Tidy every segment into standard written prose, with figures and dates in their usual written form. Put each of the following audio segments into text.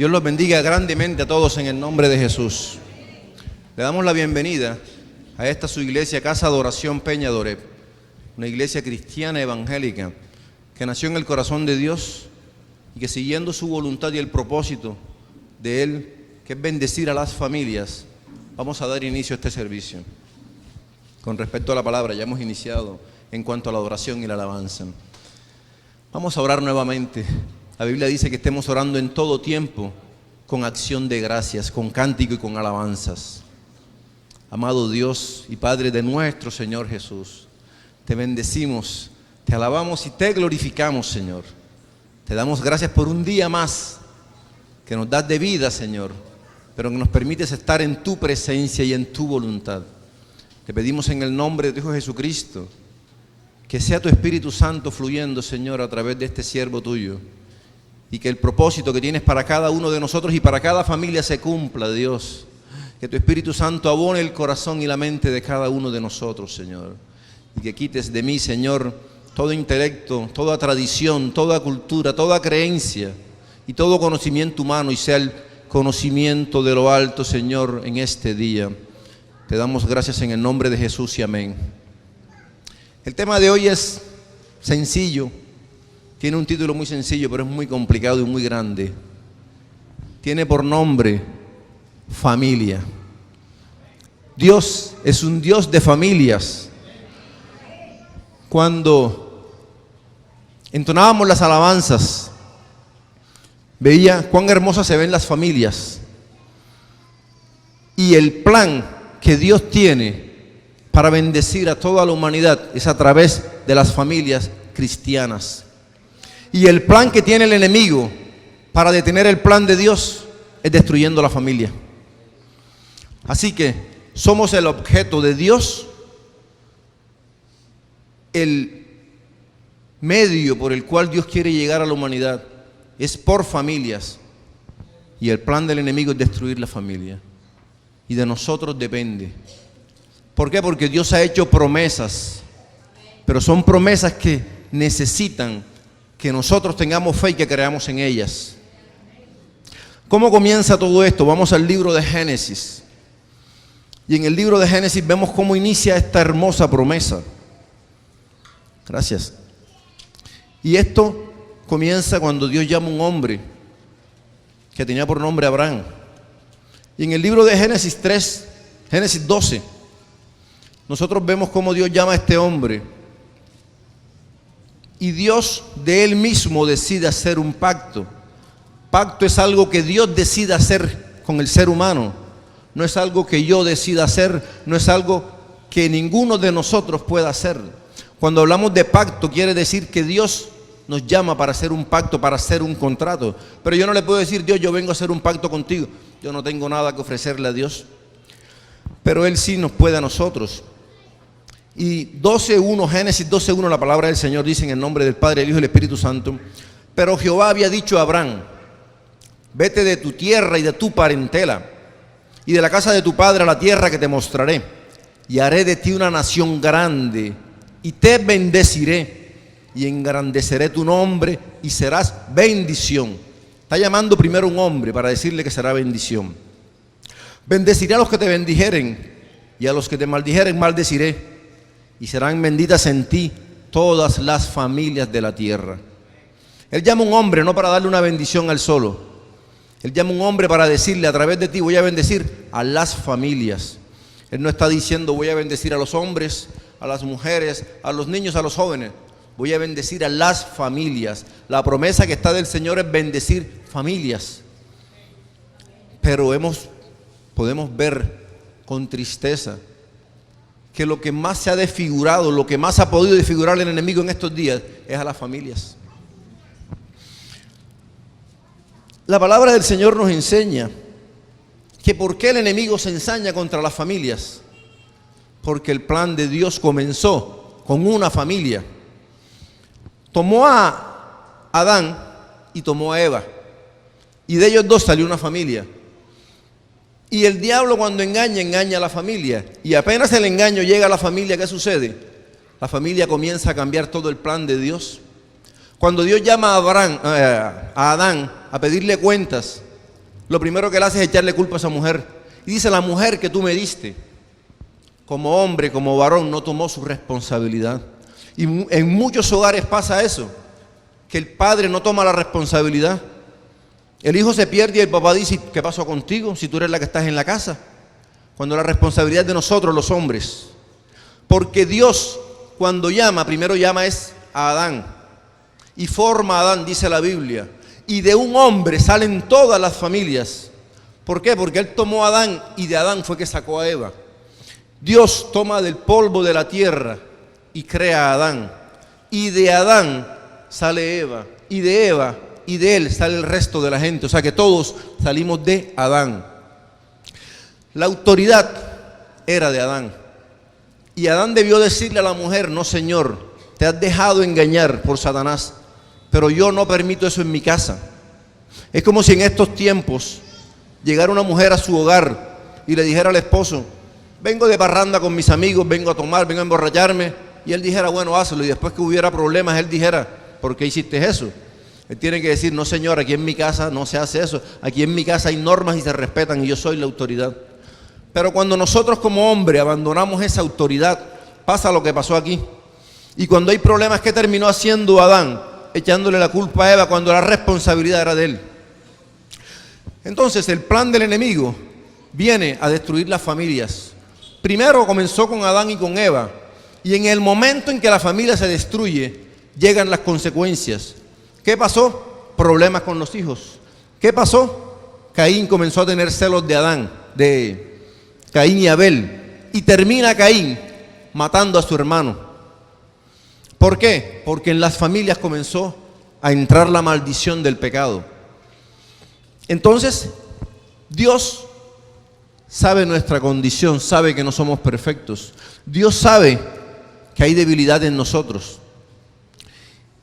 Dios los bendiga grandemente a todos en el nombre de Jesús. Le damos la bienvenida a esta su iglesia, Casa de Oración Peña Doré, una iglesia cristiana evangélica que nació en el corazón de Dios y que, siguiendo su voluntad y el propósito de Él, que es bendecir a las familias, vamos a dar inicio a este servicio. Con respecto a la palabra, ya hemos iniciado en cuanto a la adoración y la alabanza. Vamos a orar nuevamente. La Biblia dice que estemos orando en todo tiempo con acción de gracias, con cántico y con alabanzas. Amado Dios y Padre de nuestro Señor Jesús, te bendecimos, te alabamos y te glorificamos, Señor. Te damos gracias por un día más que nos das de vida, Señor, pero que nos permites estar en tu presencia y en tu voluntad. Te pedimos en el nombre de tu Hijo Jesucristo que sea tu Espíritu Santo fluyendo, Señor, a través de este siervo tuyo, y que el propósito que tienes para cada uno de nosotros y para cada familia se cumpla, Dios. Que tu Espíritu Santo abone el corazón y la mente de cada uno de nosotros, Señor, y que quites de mí, Señor, todo intelecto, toda tradición, toda cultura, toda creencia y todo conocimiento humano, y sea el conocimiento de lo alto, Señor, en este día. Te damos gracias en el nombre de Jesús y amén. El tema de hoy es sencillo, tiene un título muy sencillo, pero es muy complicado y muy grande. Tiene por nombre familia. Dios es un Dios de familias. Cuando entonábamos las alabanzas, veía cuán hermosas se ven las familias y el plan que Dios tiene para bendecir a toda la humanidad es a través de las familias cristianas. Y el plan que tiene el enemigo para detener el plan de Dios es destruyendo la familia. Así que somos el objeto de Dios, el medio por el cual Dios quiere llegar a la humanidad es por familias, y el plan del enemigo es destruir la familia, y de nosotros depende. ¿Por qué? Porque Dios ha hecho promesas, pero son promesas que necesitan que nosotros tengamos fe y que creamos en ellas. ¿Cómo comienza todo esto? Vamos al libro de Génesis. Y en el libro de Génesis vemos cómo inicia esta hermosa promesa. Gracias. Y esto comienza cuando Dios llama a un hombre que tenía por nombre Abraham. Y en el libro de Génesis 3, Génesis 12, nosotros vemos cómo Dios llama a este hombre. Y Dios de Él mismo decide hacer un pacto. Pacto es algo que Dios decide hacer con el ser humano. No es algo que yo decida hacer, no es algo que ninguno de nosotros pueda hacer. Cuando hablamos de pacto, quiere decir que Dios nos llama para hacer un pacto, para hacer un contrato. Pero yo no le puedo decir, Dios, yo vengo a hacer un pacto contigo. Yo no tengo nada que ofrecerle a Dios. Pero Él sí nos puede a nosotros. Y 12:1, Génesis 12:1, la palabra del Señor dice en el nombre del Padre, del Hijo y del Espíritu Santo: pero Jehová había dicho a Abraham: vete de tu tierra y de tu parentela y de la casa de tu padre a la tierra que te mostraré, y haré de ti una nación grande, y te bendeciré, y engrandeceré tu nombre, y serás bendición. Está llamando primero a un hombre para decirle que será bendición. Bendeciré a los que te bendijeren, y a los que te maldijeren maldeciré, y serán benditas en ti todas las familias de la tierra. Él llama a un hombre no para darle una bendición al solo. Él llama a un hombre para decirle: a través de ti voy a bendecir a las familias. Él no está diciendo voy a bendecir a los hombres, a las mujeres, a los niños, a los jóvenes. Voy a bendecir a las familias. La promesa que está del Señor es bendecir familias. Pero podemos ver con tristeza que lo que más se ha desfigurado, lo que más ha podido desfigurar el enemigo en estos días es a las familias. La palabra del Señor nos enseña que por qué el enemigo se ensaña contra las familias. Porque el plan de Dios comenzó con una familia. Tomó a Adán y tomó a Eva, y de ellos dos salió una familia. Y el diablo, cuando engaña, engaña a la familia. Y apenas el engaño llega a la familia, ¿qué sucede? La familia comienza a cambiar todo el plan de Dios. Cuando Dios llama a Adán a pedirle cuentas, lo primero que él hace es echarle culpa a esa mujer. Y dice, la mujer que tú me diste, como hombre, como varón, no tomó su responsabilidad. Y en muchos hogares pasa eso, que el padre no toma la responsabilidad. El hijo se pierde y el papá dice, ¿qué pasó contigo si tú eres la que estás en la casa? Cuando la responsabilidad es de nosotros los hombres. Porque Dios, cuando llama, primero llama es a Adán. Y forma a Adán, dice la Biblia. Y de un hombre salen todas las familias. ¿Por qué? Porque él tomó a Adán y de Adán fue que sacó a Eva. Dios toma del polvo de la tierra y crea a Adán. Y de Adán sale Eva. Y de Eva y de él sale el resto de la gente. O sea que todos salimos de Adán. La autoridad era de Adán. Y Adán debió decirle a la mujer, no señor, te has dejado engañar por Satanás, pero yo no permito eso en mi casa. Es como si en estos tiempos llegara una mujer a su hogar y le dijera al esposo, vengo de parranda con mis amigos, vengo a tomar, vengo a emborracharme, y él dijera, bueno, hazlo, y después que hubiera problemas, él dijera, ¿por qué hiciste eso? Él tiene que decir, no señor, aquí en mi casa no se hace eso, aquí en mi casa hay normas y se respetan y yo soy la autoridad. Pero cuando nosotros como hombres abandonamos esa autoridad, pasa lo que pasó aquí. Y cuando hay problemas, ¿qué terminó haciendo Adán? Echándole la culpa a Eva cuando la responsabilidad era de él. Entonces el plan del enemigo viene a destruir las familias. Primero comenzó con Adán y con Eva. Y en el momento en que la familia se destruye, llegan las consecuencias. ¿Qué pasó? Problemas con los hijos. ¿Qué pasó? Caín comenzó a tener celos de Adán, de Caín y Abel. Y termina Caín matando a su hermano. ¿Por qué? Porque en las familias comenzó a entrar la maldición del pecado. Entonces, Dios sabe nuestra condición, sabe que no somos perfectos. Dios sabe que hay debilidad en nosotros.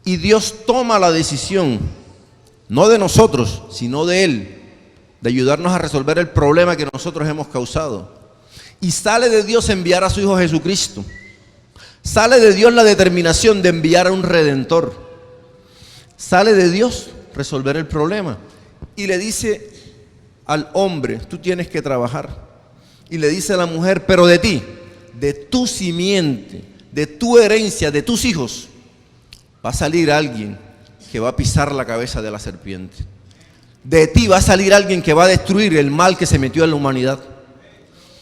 Y Dios toma la decisión, no de nosotros, sino de Él, de ayudarnos a resolver el problema que nosotros hemos causado. Y sale de Dios enviar a su Hijo Jesucristo. Sale de Dios la determinación de enviar a un Redentor. Sale de Dios resolver el problema. Y le dice al hombre, tú tienes que trabajar. Y le dice a la mujer, pero de ti, de tu simiente, de tu herencia, de tus hijos, va a salir alguien que va a pisar la cabeza de la serpiente. De ti va a salir alguien que va a destruir el mal que se metió en la humanidad.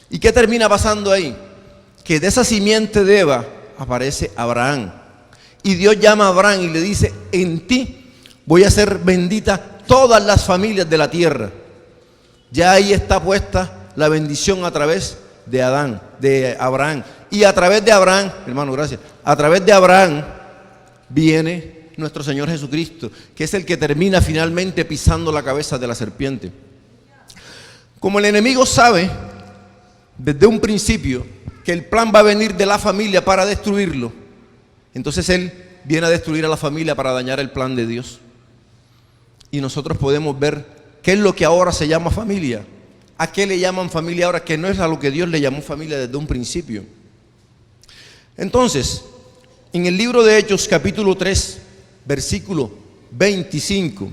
¿Y qué termina pasando ahí? Que de esa simiente de Eva aparece Abraham. Y Dios llama a Abraham y le dice, en ti voy a hacer bendita todas las familias de la tierra. Ya ahí está puesta la bendición a través de Abraham. Y a través de Abraham, hermano, gracias. A través de Abraham viene nuestro Señor Jesucristo, que es el que termina finalmente pisando la cabeza de la serpiente. Como el enemigo sabe desde un principio que el plan va a venir de la familia para destruirlo, entonces él viene a destruir a la familia para dañar el plan de Dios. Y nosotros podemos ver qué es lo que ahora se llama familia. ¿A qué le llaman familia ahora? Que no es a lo que Dios le llamó familia desde un principio. Entonces, en el libro de Hechos, capítulo 3, versículo 25,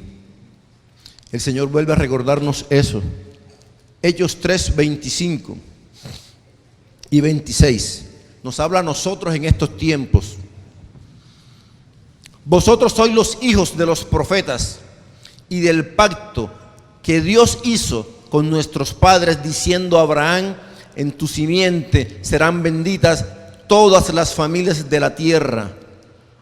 el Señor vuelve a recordarnos eso. Hechos 3, 25 y 26. Nos habla a nosotros en estos tiempos. Vosotros sois los hijos de los profetas y del pacto que Dios hizo con nuestros padres, diciendo a Abraham, en tu simiente serán benditas todas las familias de la tierra.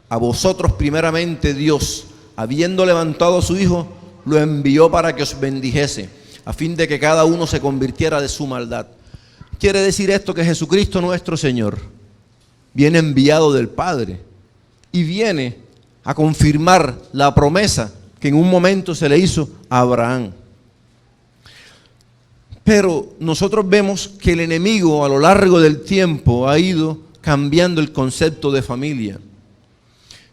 A vosotros primeramente Dios, habiendo levantado a su Hijo, lo envió para que os bendijese, a fin de que cada uno se convirtiera de su maldad. Quiere decir esto que Jesucristo nuestro Señor viene enviado del Padre y viene a confirmar la promesa que en un momento se le hizo a Abraham. Pero nosotros vemos que el enemigo a lo largo del tiempo ha ido cambiando el concepto de familia.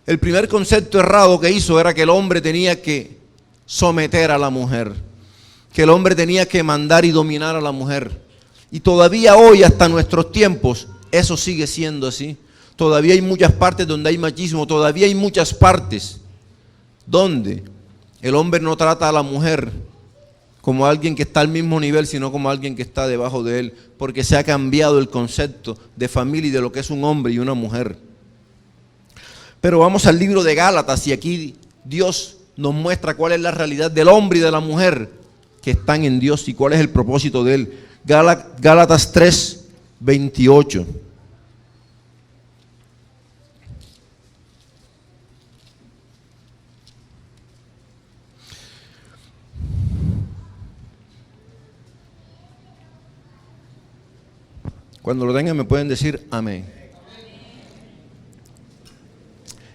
El primer concepto errado que hizo era que el hombre tenía que someter a la mujer, que el hombre tenía que mandar y dominar a la mujer. Y todavía hoy, hasta nuestros tiempos, eso sigue siendo así. Todavía hay muchas partes donde hay machismo, todavía hay muchas partes donde el hombre no trata a la mujer como alguien que está al mismo nivel, sino como alguien que está debajo de él, porque se ha cambiado el concepto de familia y de lo que es un hombre y una mujer. Pero vamos al libro de Gálatas y aquí Dios nos muestra cuál es la realidad del hombre y de la mujer que están en Dios y cuál es el propósito de él. Gálatas 3:28. Cuando lo tengan me pueden decir amén.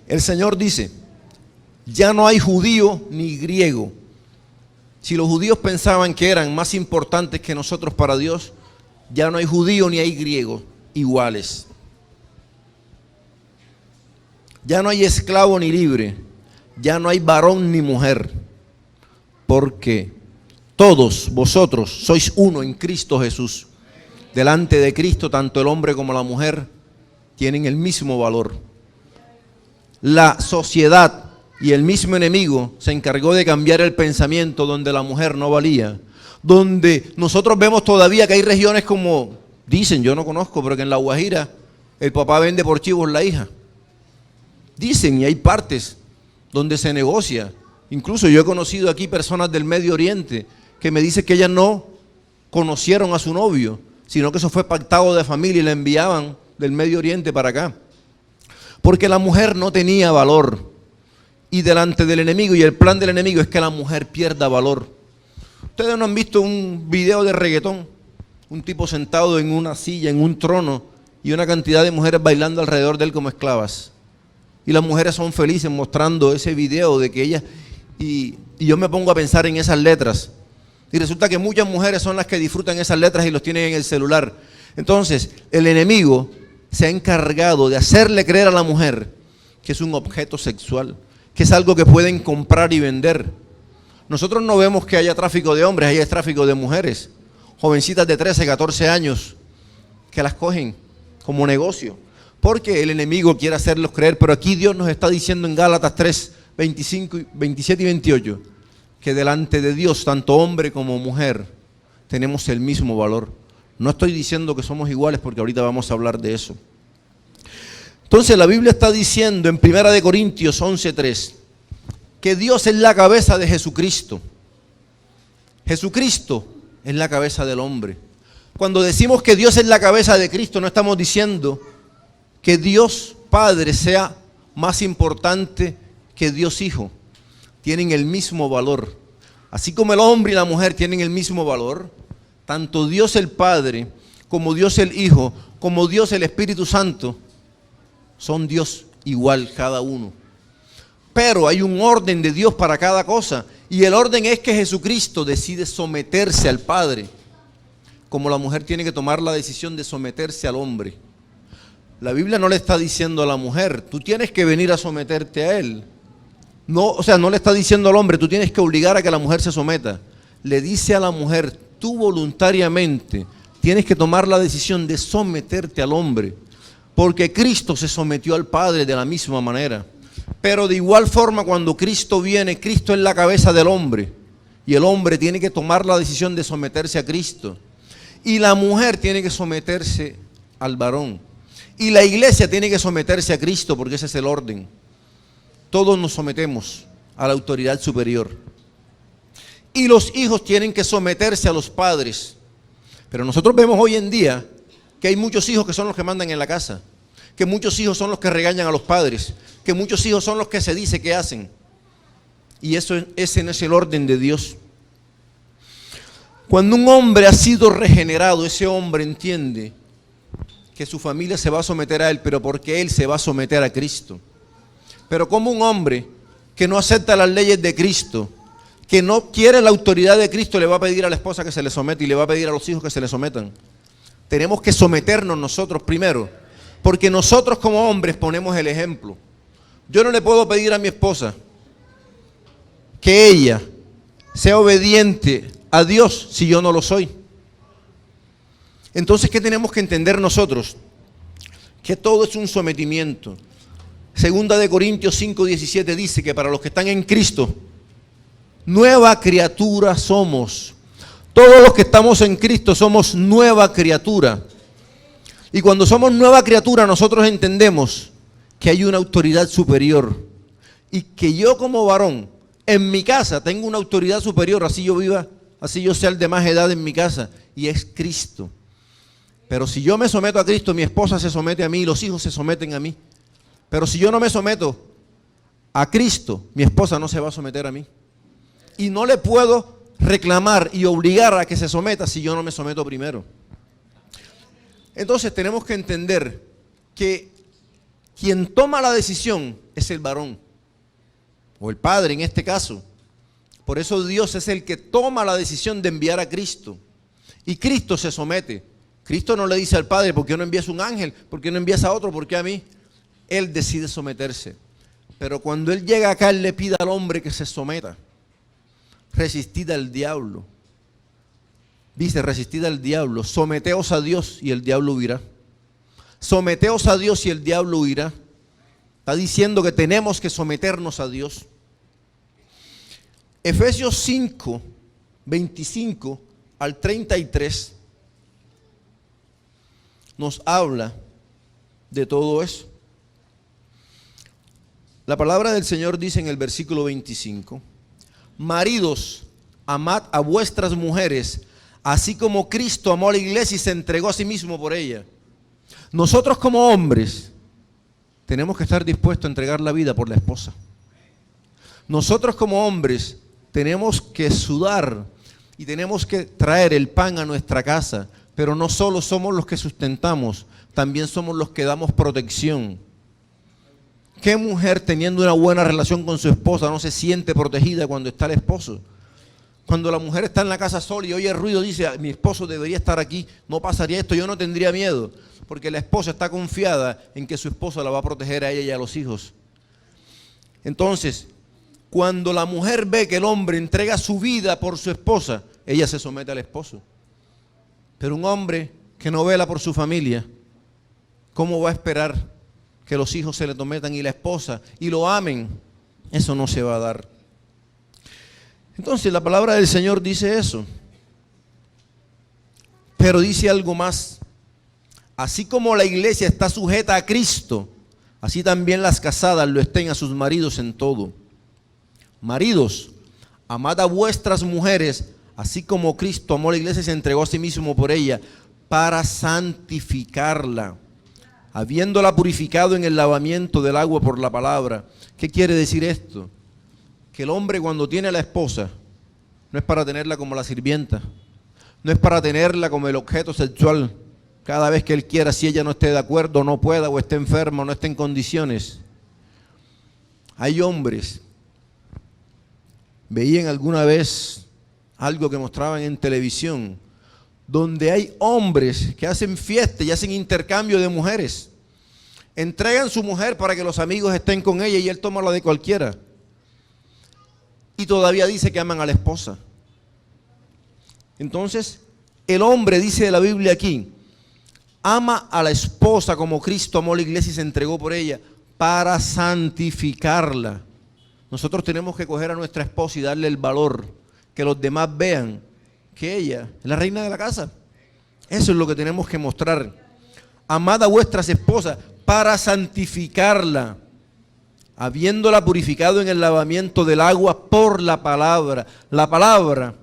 El Señor dice, ya no hay judío ni griego. Si los judíos pensaban que eran más importantes que nosotros para Dios, ya no hay judío ni hay griego iguales. Ya no hay esclavo ni libre, ya no hay varón ni mujer, porque todos vosotros sois uno en Cristo Jesús. Delante de Cristo, tanto el hombre como la mujer tienen el mismo valor. La sociedad y el mismo enemigo se encargó de cambiar el pensamiento donde la mujer no valía. Donde nosotros vemos todavía que hay regiones como, dicen, yo no conozco, pero que en La Guajira el papá vende por chivos la hija. Dicen, y hay partes donde se negocia. Incluso yo he conocido aquí personas del Medio Oriente que me dicen que ellas no conocieron a su novio, sino que eso fue pactado de familia y la enviaban del Medio Oriente para acá. Porque la mujer no tenía valor. Y delante del enemigo, y el plan del enemigo es que la mujer pierda valor. Ustedes no han visto un video de reggaetón, un tipo sentado en una silla, en un trono, y una cantidad de mujeres bailando alrededor de él como esclavas. Y las mujeres son felices mostrando ese video de que ellas, y yo me pongo a pensar en esas letras. Y resulta que muchas mujeres son las que disfrutan esas letras y los tienen en el celular. Entonces, el enemigo se ha encargado de hacerle creer a la mujer que es un objeto sexual, que es algo que pueden comprar y vender. Nosotros no vemos que haya tráfico de hombres, hay tráfico de mujeres, jovencitas de 13, 14 años, que las cogen como negocio, porque el enemigo quiere hacerlos creer. Pero aquí Dios nos está diciendo en Gálatas 3, 27 y 28, que delante de Dios, tanto hombre como mujer, tenemos el mismo valor. No estoy diciendo que somos iguales porque ahorita vamos a hablar de eso. Entonces la Biblia está diciendo en 1 Corintios 11:3 que Dios es la cabeza de Jesucristo. Jesucristo es la cabeza del hombre. Cuando decimos que Dios es la cabeza de Cristo, no estamos diciendo que Dios Padre sea más importante que Dios Hijo. Tienen el mismo valor. Así como el hombre y la mujer tienen el mismo valor, tanto Dios el Padre, como Dios el Hijo, como Dios el Espíritu Santo, son Dios igual cada uno. Pero hay un orden de Dios para cada cosa, y el orden es que Jesucristo decide someterse al Padre, como la mujer tiene que tomar la decisión de someterse al hombre. La Biblia no le está diciendo a la mujer, tú tienes que venir a someterte a él. No, o sea, no le está diciendo al hombre, tú tienes que obligar a que la mujer se someta. Le dice a la mujer, tú voluntariamente tienes que tomar la decisión de someterte al hombre, porque Cristo se sometió al Padre de la misma manera. Pero de igual forma, cuando Cristo viene, Cristo es la cabeza del hombre, y el hombre tiene que tomar la decisión de someterse a Cristo, y la mujer tiene que someterse al varón, y la iglesia tiene que someterse a Cristo, porque ese es el orden. Todos nos sometemos a la autoridad superior. Y los hijos tienen que someterse a los padres. Pero nosotros vemos hoy en día que hay muchos hijos que son los que mandan en la casa, que muchos hijos son los que regañan a los padres, que muchos hijos son los que se dice que hacen. Y ese no es el orden de Dios. Cuando un hombre ha sido regenerado, ese hombre entiende que su familia se va a someter a él, pero porque él se va a someter a Cristo. Pero como un hombre que no acepta las leyes de Cristo, que no quiere la autoridad de Cristo, le va a pedir a la esposa que se le someta y le va a pedir a los hijos que se le sometan. Tenemos que someternos nosotros primero, porque nosotros como hombres ponemos el ejemplo. Yo no le puedo pedir a mi esposa que ella sea obediente a Dios si yo no lo soy. Entonces, ¿qué tenemos que entender nosotros? Que todo es un sometimiento. Segunda de Corintios 5:17 dice que para los que están en Cristo, nueva criatura somos. Todos los que estamos en Cristo somos nueva criatura. Y cuando somos nueva criatura, nosotros entendemos que hay una autoridad superior. Y que yo como varón, en mi casa, tengo una autoridad superior, así yo viva, así yo sea el de más edad en mi casa, y es Cristo. Pero si yo me someto a Cristo, mi esposa se somete a mí y los hijos se someten a mí. Pero si yo no me someto a Cristo, mi esposa no se va a someter a mí. Y no le puedo reclamar y obligar a que se someta si yo no me someto primero. Entonces tenemos que entender que quien toma la decisión es el varón, o el padre en este caso. Por eso Dios es el que toma la decisión de enviar a Cristo. Y Cristo se somete. Cristo no le dice al Padre, ¿por qué no envías un ángel? ¿Por qué no envías a otro? ¿Por qué a mí? Él decide someterse. Pero cuando Él llega acá, Él le pide al hombre que se someta. Resistid al diablo. Dice, resistid al diablo. Someteos a Dios y el diablo huirá. Someteos a Dios y el diablo huirá. Está diciendo que tenemos que someternos a Dios. Efesios 5, 25 al 33 nos habla de todo eso. La palabra del Señor dice en el versículo 25: maridos, amad a vuestras mujeres, así como Cristo amó a la iglesia y se entregó a sí mismo por ella. Nosotros como hombres tenemos que estar dispuestos a entregar la vida por la esposa. Nosotros como hombres tenemos que sudar y tenemos que traer el pan a nuestra casa, pero no solo somos los que sustentamos, también somos los que damos protección. ¿Qué mujer teniendo una buena relación con su esposa no se siente protegida cuando está el esposo? Cuando la mujer está en la casa sola y oye ruido, dice, mi esposo debería estar aquí, no pasaría esto, yo no tendría miedo, porque la esposa está confiada en que su esposo la va a proteger a ella y a los hijos. Entonces, cuando la mujer ve que el hombre entrega su vida por su esposa, ella se somete al esposo. Pero un hombre que no vela por su familia, ¿cómo va a esperar que los hijos se le sometan y la esposa y lo amen? Eso no se va a dar. Entonces la palabra del Señor dice eso. Pero dice algo más. Así como la iglesia está sujeta a Cristo, así también las casadas lo estén a sus maridos en todo. Maridos, amad a vuestras mujeres, así como Cristo amó a la iglesia y se entregó a sí mismo por ella, para santificarla, habiéndola purificado en el lavamiento del agua por la palabra. ¿Qué quiere decir esto? Que el hombre cuando tiene a la esposa, no es para tenerla como la sirvienta, no es para tenerla como el objeto sexual, cada vez que él quiera, si ella no esté de acuerdo, no pueda, o esté enferma, o no esté en condiciones. Hay hombres, veían alguna vez algo que mostraban en televisión, donde hay hombres que hacen fiesta y hacen intercambio de mujeres. Entregan su mujer para que los amigos estén con ella y él toma la de cualquiera. Y todavía dice que aman a la esposa. Entonces, el hombre, dice la Biblia aquí, ama a la esposa como Cristo amó a la iglesia y se entregó por ella para santificarla. Nosotros tenemos que coger a nuestra esposa y darle el valor, que los demás vean que ella es la reina de la casa. Eso es lo que tenemos que mostrar. Amad a vuestras esposas para santificarla, habiéndola purificado en el lavamiento del agua por la palabra. La palabra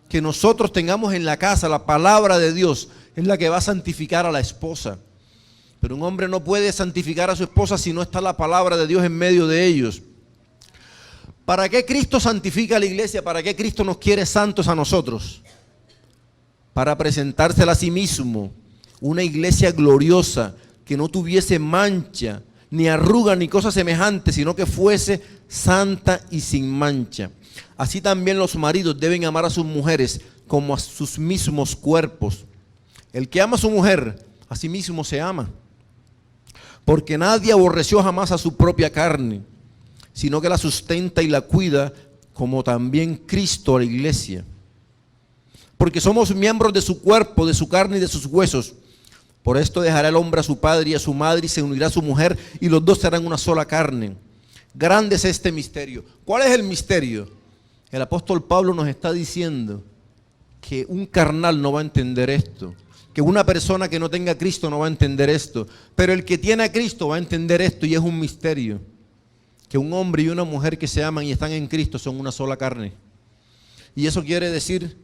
que nosotros tengamos en la casa, la palabra de Dios, es la que va a santificar a la esposa. Pero un hombre no puede santificar a su esposa si no está la palabra de Dios en medio de ellos. ¿Para qué Cristo santifica a la iglesia? ¿Para qué Cristo nos quiere santos a nosotros? Para presentársela a sí mismo, una iglesia gloriosa, que no tuviese mancha, ni arruga, ni cosa semejante, sino que fuese santa y sin mancha. Así también los maridos deben amar a sus mujeres como a sus mismos cuerpos. El que ama a su mujer, a sí mismo se ama. Porque nadie aborreció jamás a su propia carne, sino que la sustenta y la cuida, como también Cristo a la iglesia. Porque somos miembros de su cuerpo, de su carne y de sus huesos. Por esto dejará el hombre a su padre y a su madre y se unirá a su mujer y los dos serán una sola carne. Grande es este misterio. ¿Cuál es el misterio? El apóstol Pablo nos está diciendo que un carnal no va a entender esto, que una persona que no tenga a Cristo no va a entender esto, pero el que tiene a Cristo va a entender esto, y es un misterio, que un hombre y una mujer que se aman y están en Cristo son una sola carne. Y eso quiere decir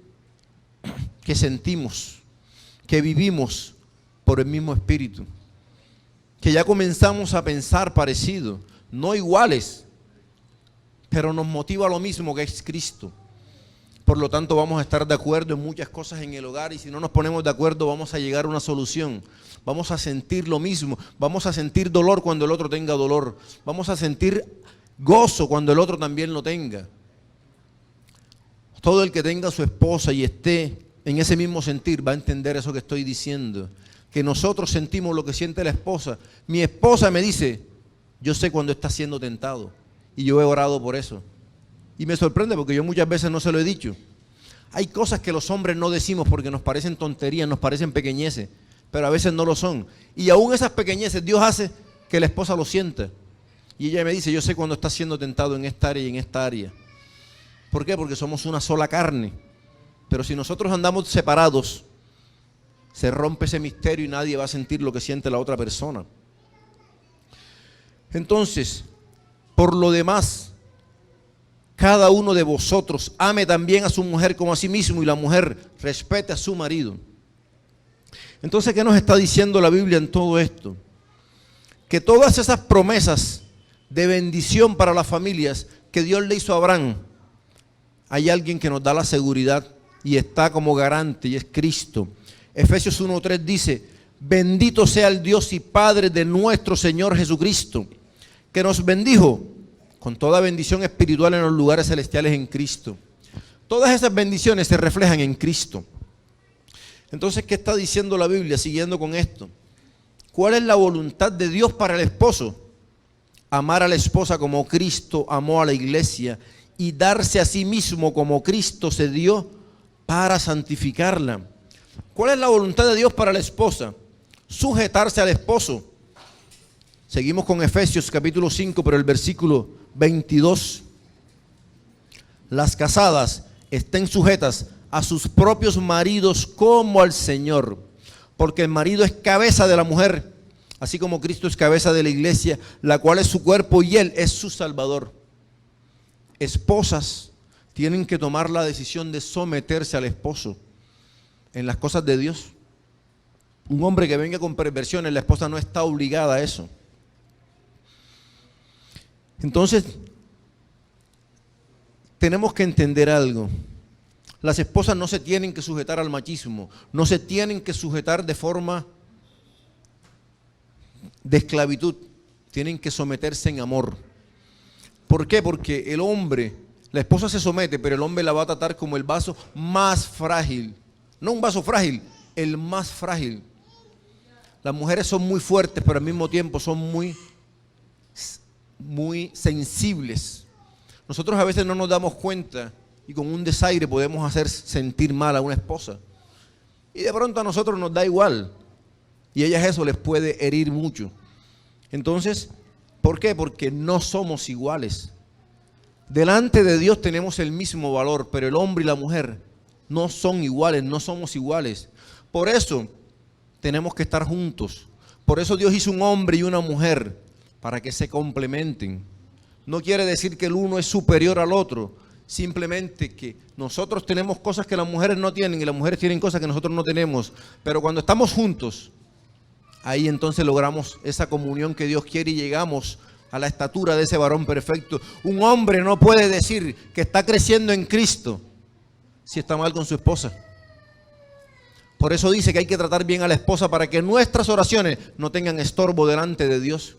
que sentimos, que vivimos por el mismo espíritu, que ya comenzamos a pensar parecido, no iguales, pero nos motiva lo mismo, que es Cristo. Por lo tanto, vamos a estar de acuerdo en muchas cosas en el hogar, y si no nos ponemos de acuerdo vamos a llegar a una solución. Vamos a sentir lo mismo, vamos a sentir dolor cuando el otro tenga dolor, vamos a sentir gozo cuando el otro también lo tenga. Todo el que tenga a su esposa y esté en ese mismo sentir va a entender eso que estoy diciendo, que nosotros sentimos lo que siente la esposa. Mi esposa me dice, yo sé cuando está siendo tentado, y yo he orado por eso. Y me sorprende porque yo muchas veces no se lo he dicho. Hay cosas que los hombres no decimos porque nos parecen tonterías, nos parecen pequeñeces, pero a veces no lo son. Y aún esas pequeñeces Dios hace que la esposa lo sienta. Y ella me dice, yo sé cuando está siendo tentado en esta área y en esta área. ¿Por qué? Porque somos una sola carne. Pero si nosotros andamos separados, se rompe ese misterio y nadie va a sentir lo que siente la otra persona. Entonces, por lo demás, cada uno de vosotros ame también a su mujer como a sí mismo, y la mujer respete a su marido. Entonces, ¿qué nos está diciendo la Biblia en todo esto? Que todas esas promesas de bendición para las familias que Dios le hizo a Abraham, hay alguien que nos da la seguridad y está como garante, y es Cristo. Efesios 1:3 dice, bendito sea el Dios y Padre de nuestro Señor Jesucristo, que nos bendijo con toda bendición espiritual en los lugares celestiales en Cristo. Todas esas bendiciones se reflejan en Cristo. Entonces, ¿qué está diciendo la Biblia siguiendo con esto? ¿Cuál es la voluntad de Dios para el esposo? Amar a la esposa como Cristo amó a la iglesia, y darse a sí mismo como Cristo se dio para santificarla. ¿Cuál es la voluntad de Dios para la esposa? Sujetarse al esposo. Seguimos con Efesios capítulo 5, pero el versículo 22. Las casadas estén sujetas a sus propios maridos como al Señor, porque el marido es cabeza de la mujer, así como Cristo es cabeza de la iglesia, la cual es su cuerpo y Él es su Salvador. Esposas tienen que tomar la decisión de someterse al esposo en las cosas de Dios. Un hombre que venga con perversiones, la esposa no está obligada a eso. Entonces, tenemos que entender algo. Las esposas no se tienen que sujetar al machismo, no se tienen que sujetar de forma de esclavitud, tienen que someterse en amor. ¿Por qué? Porque el hombre, la esposa se somete, pero el hombre la va a tratar como el vaso más frágil. No un vaso frágil, el más frágil. Las mujeres son muy fuertes, pero al mismo tiempo son muy sensibles. Nosotros a veces no nos damos cuenta y con un desaire podemos hacer sentir mal a una esposa. Y de pronto a nosotros nos da igual. Y a ellas eso les puede herir mucho. Entonces, ¿por qué? Porque no somos iguales. Delante de Dios tenemos el mismo valor, pero el hombre y la mujer no son iguales, no somos iguales. Por eso tenemos que estar juntos. Por eso Dios hizo un hombre y una mujer, para que se complementen. No quiere decir que el uno es superior al otro, simplemente que nosotros tenemos cosas que las mujeres no tienen y las mujeres tienen cosas que nosotros no tenemos. Pero cuando estamos juntos, ahí entonces logramos esa comunión que Dios quiere y llegamos a la estatura de ese varón perfecto. Un hombre no puede decir que está creciendo en Cristo si está mal con su esposa. Por eso dice que hay que tratar bien a la esposa para que nuestras oraciones no tengan estorbo delante de Dios.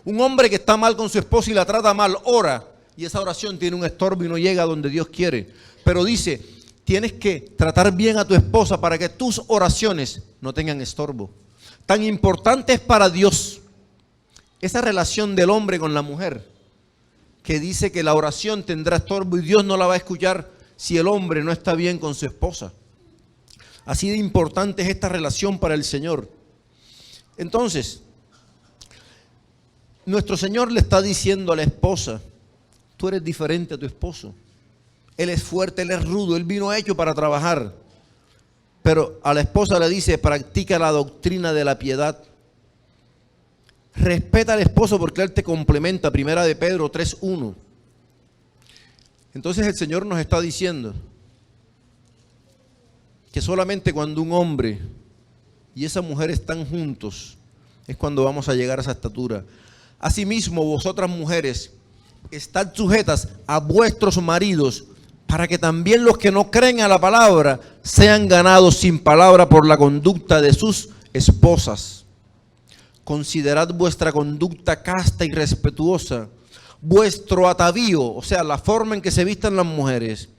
Un hombre que está mal con su esposa y la trata mal, ora, y esa oración tiene un estorbo y no llega a donde Dios quiere. Pero dice, tienes que tratar bien a tu esposa para que tus oraciones no tengan estorbo. Tan importante es para Dios esa relación del hombre con la mujer, que dice que la oración tendrá estorbo y Dios no la va a escuchar si el hombre no está bien con su esposa. Así de importante es esta relación para el Señor. Entonces, nuestro Señor le está diciendo a la esposa, tú eres diferente a tu esposo. Él es fuerte, él es rudo, él vino hecho para trabajar. Pero a la esposa le dice, practica la doctrina de la piedad. Respeta al esposo porque él te complementa. Primera de Pedro 3:1. Entonces el Señor nos está diciendo que solamente cuando un hombre y esa mujer están juntos es cuando vamos a llegar a esa estatura. Asimismo, vosotras mujeres, estad sujetas a vuestros maridos, para que también los que no creen a la palabra sean ganados sin palabra por la conducta de sus esposas. Considerad vuestra conducta casta y respetuosa, vuestro atavío, o sea, la forma en que se vistan las mujeres,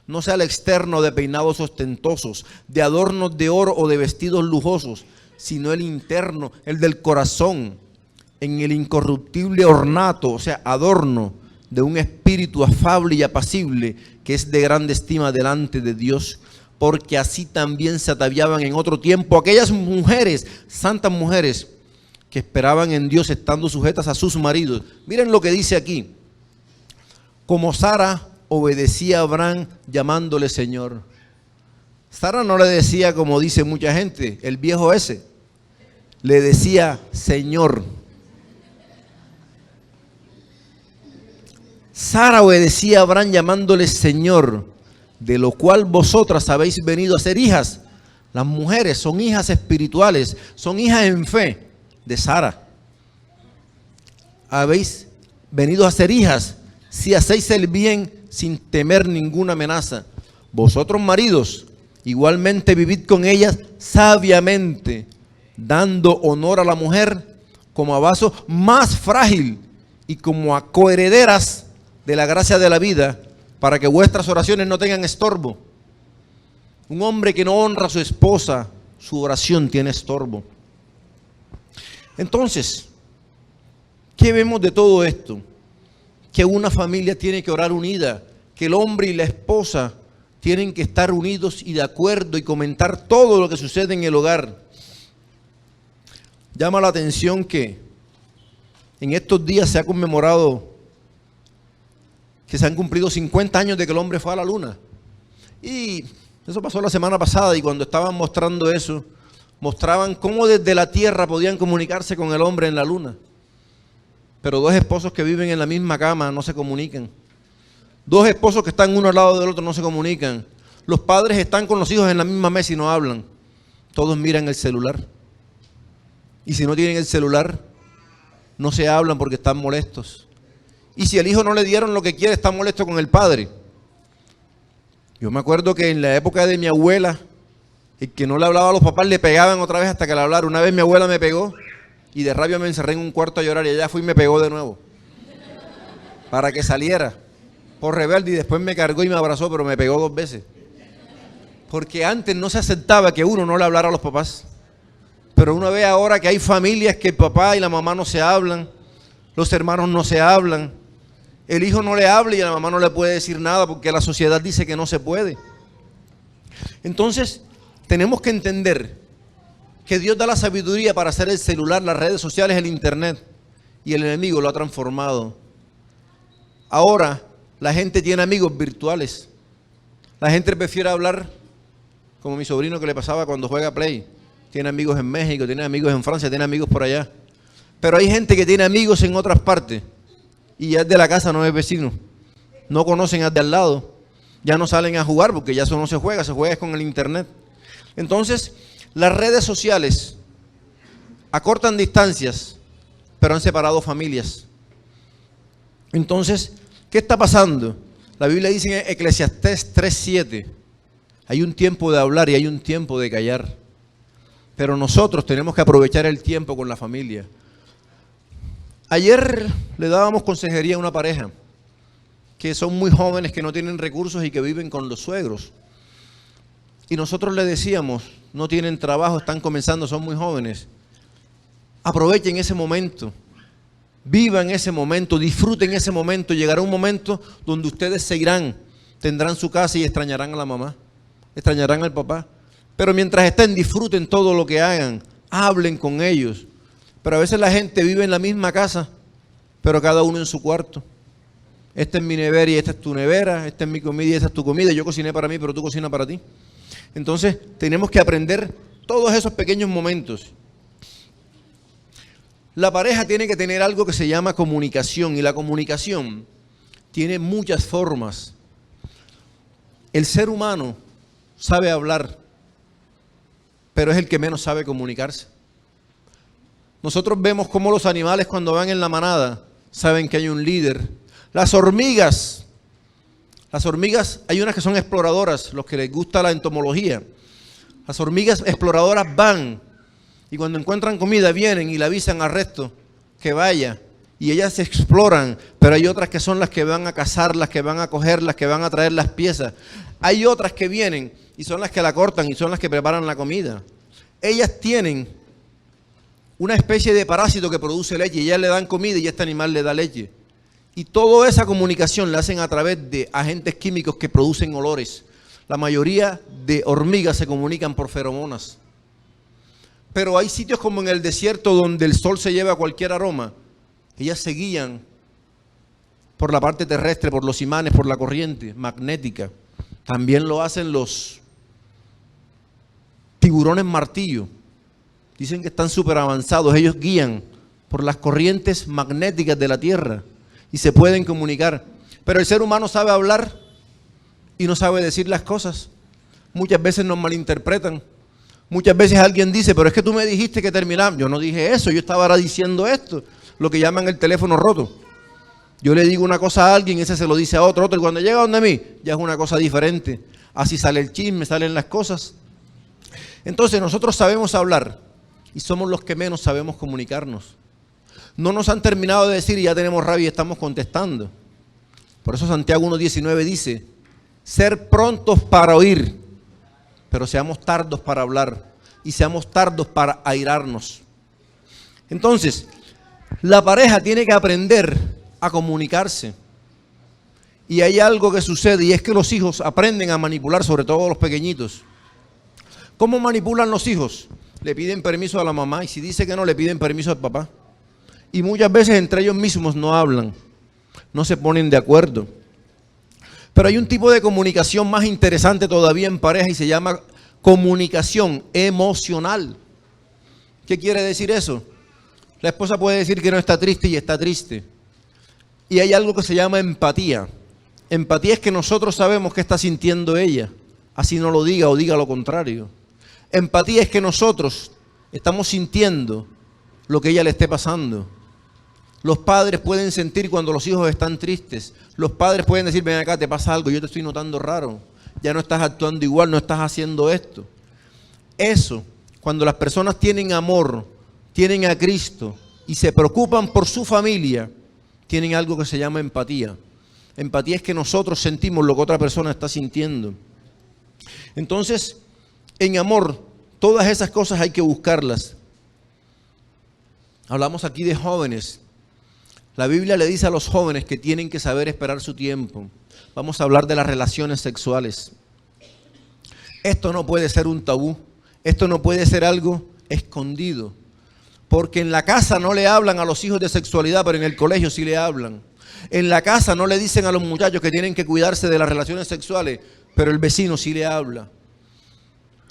no sea el externo de peinados ostentosos, de adornos de oro o de vestidos lujosos, sino el interno, el del corazón, en el incorruptible ornato, o sea, adorno de un espíritu afable y apacible, que es de grande estima delante de Dios, porque así también se ataviaban en otro tiempo aquellas mujeres, santas mujeres, que esperaban en Dios estando sujetas a sus maridos. Miren lo que dice aquí: como Sara obedecía a Abraham llamándole Señor. Sara no le decía como dice mucha gente, el viejo ese, le decía Señor. Sara obedecía a Abraham llamándole Señor, de lo cual vosotras habéis venido a ser hijas. Las mujeres son hijas espirituales, son hijas en fe de Sara. Habéis venido a ser hijas si hacéis el bien sin temer ninguna amenaza. Vosotros maridos, igualmente vivid con ellas sabiamente, dando honor a la mujer como a vaso más frágil y como a coherederas de la gracia de la vida, para que vuestras oraciones no tengan estorbo. Un hombre que no honra a su esposa, su oración tiene estorbo. Entonces, ¿qué vemos de todo esto? Que una familia tiene que orar unida, que el hombre y la esposa tienen que estar unidos y de acuerdo y comentar todo lo que sucede en el hogar. Llama la atención que en estos días se ha conmemorado que se han cumplido 50 años de que el hombre fue a la luna. Y eso pasó la semana pasada, y cuando estaban mostrando eso, mostraban cómo desde la tierra podían comunicarse con el hombre en la luna. Pero dos esposos que viven en la misma cama no se comunican. Dos esposos que están uno al lado del otro no se comunican. Los padres están con los hijos en la misma mesa y no hablan. Todos miran el celular. Y si no tienen el celular, no se hablan porque están molestos. Y si el hijo no le dieron lo que quiere, está molesto con el padre. Yo me acuerdo que en la época de mi abuela, el que no le hablaba a los papás le pegaban otra vez hasta que le hablara. Una vez mi abuela me pegó y de rabia me encerré en un cuarto a llorar, y ella fue y me pegó de nuevo para que saliera por rebelde, y después me cargó y me abrazó, pero me pegó 2 veces. Porque antes no se aceptaba que uno no le hablara a los papás. Pero uno ve ahora que hay familias que el papá y la mamá no se hablan, los hermanos no se hablan, el hijo no le habla y a la mamá no le puede decir nada porque la sociedad dice que no se puede. Entonces, tenemos que entender que Dios da la sabiduría para hacer el celular, las redes sociales, el internet, y el enemigo lo ha transformado. Ahora, la gente tiene amigos virtuales. La gente prefiere hablar como mi sobrino, que le pasaba cuando juega Play. Tiene amigos en México, tiene amigos en Francia, tiene amigos por allá. Pero hay gente que tiene amigos en otras partes y ya es de la casa, no es vecino. No conocen al de al lado. Ya no salen a jugar porque ya eso no se juega con el internet. Entonces, las redes sociales acortan distancias, pero han separado familias. Entonces, ¿qué está pasando? La Biblia dice en Eclesiastés 3:7, hay un tiempo de hablar y hay un tiempo de callar. Pero nosotros tenemos que aprovechar el tiempo con la familia. Ayer le dábamos consejería a una pareja que son muy jóvenes, que no tienen recursos y que viven con los suegros. Y nosotros le decíamos, no tienen trabajo, están comenzando, son muy jóvenes. Aprovechen ese momento, vivan ese momento, disfruten ese momento. Llegará un momento donde ustedes se irán, tendrán su casa y extrañarán a la mamá, extrañarán al papá. Pero mientras estén, disfruten todo lo que hagan, hablen con ellos. Pero a veces la gente vive en la misma casa, pero cada uno en su cuarto. Esta es mi nevera y esta es tu nevera, esta es mi comida y esta es tu comida, yo cociné para mí, pero tú cocinas para ti. Entonces, tenemos que aprender todos esos pequeños momentos. La pareja tiene que tener algo que se llama comunicación, y la comunicación tiene muchas formas. El ser humano sabe hablar, pero es el que menos sabe comunicarse. Nosotros vemos cómo los animales, cuando van en la manada, saben que hay un líder. Las hormigas, hay unas que son exploradoras, los que les gusta la entomología. Las hormigas exploradoras van, y cuando encuentran comida vienen y le avisan al resto que vaya. Y ellas exploran, pero hay otras que son las que van a cazar, las que van a coger, las que van a traer las piezas. Hay otras que vienen y son las que la cortan y son las que preparan la comida. Ellas tienen una especie de parásito que produce leche y ellas le dan comida y este animal le da leche. Y toda esa comunicación la hacen a través de agentes químicos que producen olores. La mayoría de hormigas se comunican por feromonas. Pero hay sitios como en el desierto donde el sol se lleva cualquier aroma. Ellas se guían por la parte terrestre, por los imanes, por la corriente magnética. También lo hacen los tiburones martillo. Dicen que están súper avanzados. Ellos guían por las corrientes magnéticas de la Tierra y se pueden comunicar. Pero el ser humano sabe hablar y no sabe decir las cosas. Muchas veces nos malinterpretan. Muchas veces alguien dice, pero es que tú me dijiste que terminamos. Yo no dije eso, yo estaba ahora diciendo esto. Lo que llaman el teléfono roto. Yo le digo una cosa a alguien, ese se lo dice a otro, y cuando llega donde mí, ya es una cosa diferente. Así sale el chisme, salen las cosas. Entonces nosotros sabemos hablar y somos los que menos sabemos comunicarnos. No nos han terminado de decir y ya tenemos rabia y estamos contestando. Por eso Santiago 1:19 dice, ser prontos para oír, pero seamos tardos para hablar y seamos tardos para airarnos. Entonces, la pareja tiene que aprender a comunicarse. Y hay algo que sucede y es que los hijos aprenden a manipular, sobre todo los pequeñitos. ¿Cómo manipulan los hijos? Le piden permiso a la mamá y si dice que no, le piden permiso al papá. Y muchas veces entre ellos mismos no hablan, no se ponen de acuerdo. Pero hay un tipo de comunicación más interesante todavía en pareja y se llama comunicación emocional. ¿Qué quiere decir eso? La esposa puede decir que no está triste y está triste. Y hay algo que se llama empatía. Empatía es que nosotros sabemos qué está sintiendo ella, así no lo diga o diga lo contrario. Empatía es que nosotros estamos sintiendo lo que ella le esté pasando. Los padres pueden sentir cuando los hijos están tristes. Los padres pueden decir, ven acá, te pasa algo, yo te estoy notando raro. Ya no estás actuando igual, no estás haciendo esto. Eso, cuando las personas tienen amor, tienen a Cristo y se preocupan por su familia, tienen algo que se llama empatía. Empatía es que nosotros sentimos lo que otra persona está sintiendo. Entonces, en amor, todas esas cosas hay que buscarlas. Hablamos aquí de jóvenes. La Biblia le dice a los jóvenes que tienen que saber esperar su tiempo. Vamos a hablar de las relaciones sexuales. Esto no puede ser un tabú. Esto no puede ser algo escondido. Porque en la casa no le hablan a los hijos de sexualidad, pero en el colegio sí le hablan. En la casa no le dicen a los muchachos que tienen que cuidarse de las relaciones sexuales, pero el vecino sí le habla.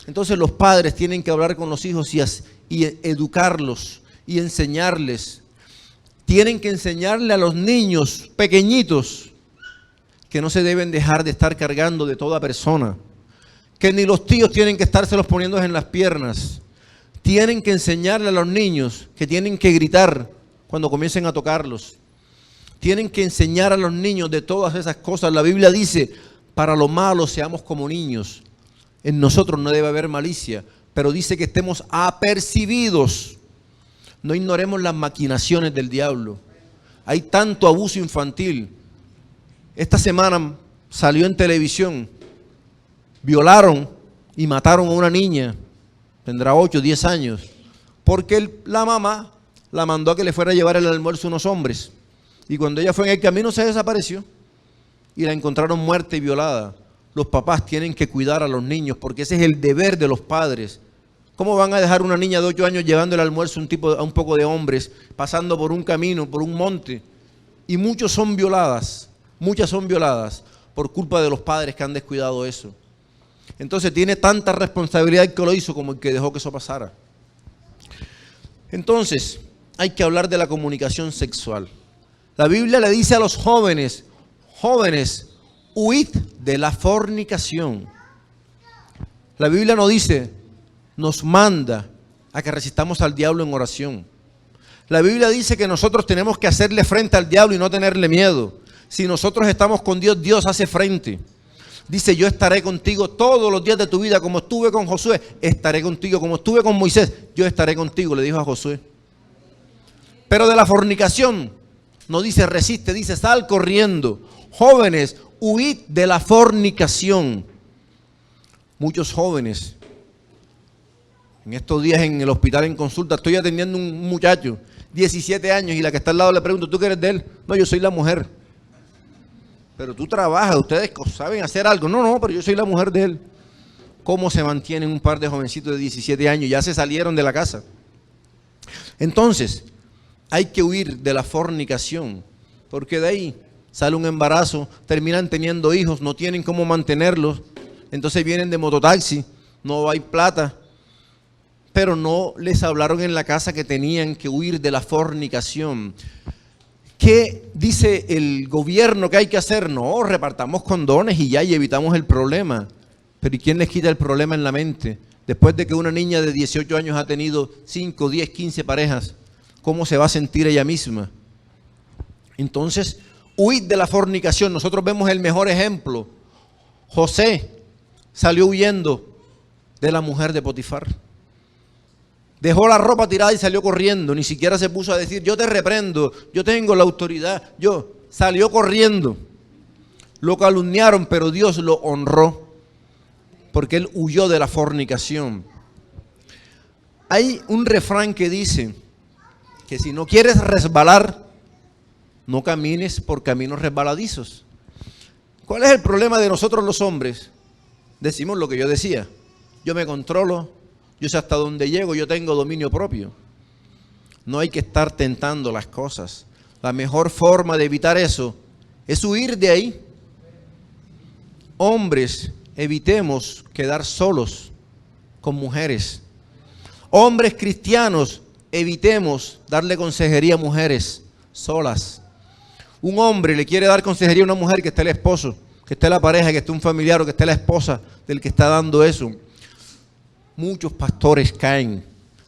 Entonces los padres tienen que hablar con los hijos y educarlos y enseñarles. Tienen que enseñarle a los niños pequeñitos que no se deben dejar de estar cargando de toda persona. Que ni los tíos tienen que estárselos poniendo en las piernas. Tienen que enseñarle a los niños que tienen que gritar cuando comiencen a tocarlos. Tienen que enseñar a los niños de todas esas cosas. La Biblia dice, para lo malo seamos como niños. En nosotros no debe haber malicia, pero dice que estemos apercibidos. No ignoremos las maquinaciones del diablo. Hay tanto abuso infantil. Esta semana salió en televisión. Violaron y mataron a una niña. Tendrá 8 o 10 años. Porque la mamá la mandó a que le fuera a llevar el almuerzo a unos hombres. Y cuando ella fue en el camino se desapareció. Y la encontraron muerta y violada. Los papás tienen que cuidar a los niños porque ese es el deber de los padres. ¿Cómo van a dejar una niña de 8 años llevando el almuerzo a un poco de hombres, pasando por un camino, por un monte? Y muchos son violadas muchas son violadas por culpa de los padres que han descuidado eso. Entonces tiene tanta responsabilidad el que lo hizo como el que dejó que eso pasara. Entonces, hay que hablar de la comunicación sexual. La Biblia le dice a los jóvenes, huid de la fornicación. La Biblia nos manda a que resistamos al diablo en oración. La Biblia dice que nosotros tenemos que hacerle frente al diablo y no tenerle miedo. Si nosotros estamos con Dios, Dios hace frente. Dice, yo estaré contigo todos los días de tu vida, como estuve con Josué, estaré contigo, como estuve con Moisés, yo estaré contigo, le dijo a Josué. Pero de la fornicación, no dice resiste, dice sal corriendo. Jóvenes, huid de la fornicación. Muchos jóvenes, en estos días en el hospital en consulta, estoy atendiendo a un muchacho, 17 años, y la que está al lado le pregunto, ¿tú qué eres de él? No, yo soy la mujer. Pero tú trabajas, ustedes saben hacer algo. No, pero yo soy la mujer de él. ¿Cómo se mantienen un par de jovencitos de 17 años? Ya se salieron de la casa. Entonces, hay que huir de la fornicación, porque de ahí sale un embarazo, terminan teniendo hijos, no tienen cómo mantenerlos, entonces vienen de mototaxi, no hay plata, pero no les hablaron en la casa que tenían que huir de la fornicación. ¿Qué dice el gobierno que hay que hacer? No, repartamos condones y ya, y evitamos el problema. Pero ¿y quién les quita el problema en la mente? Después de que una niña de 18 años ha tenido 5, 10, 15 parejas, ¿cómo se va a sentir ella misma? Entonces, huid de la fornicación. Nosotros vemos el mejor ejemplo. José salió huyendo de la mujer de Potifar. Dejó la ropa tirada y salió corriendo. Ni siquiera se puso a decir, yo te reprendo, yo tengo la autoridad. Salió corriendo. Lo calumniaron, pero Dios lo honró, porque él huyó de la fornicación. Hay un refrán que dice que si no quieres resbalar, no camines por caminos resbaladizos. ¿Cuál es el problema de nosotros los hombres? Decimos lo que yo decía. Yo me controlo, yo sé hasta dónde llego, yo tengo dominio propio. No hay que estar tentando las cosas. La mejor forma de evitar eso es huir de ahí. Hombres, evitemos quedar solos con mujeres. Hombres cristianos, evitemos darle consejería a mujeres solas. Un hombre le quiere dar consejería a una mujer que esté el esposo, que esté la pareja, que esté un familiar o que esté la esposa del que está dando eso. Muchos pastores caen,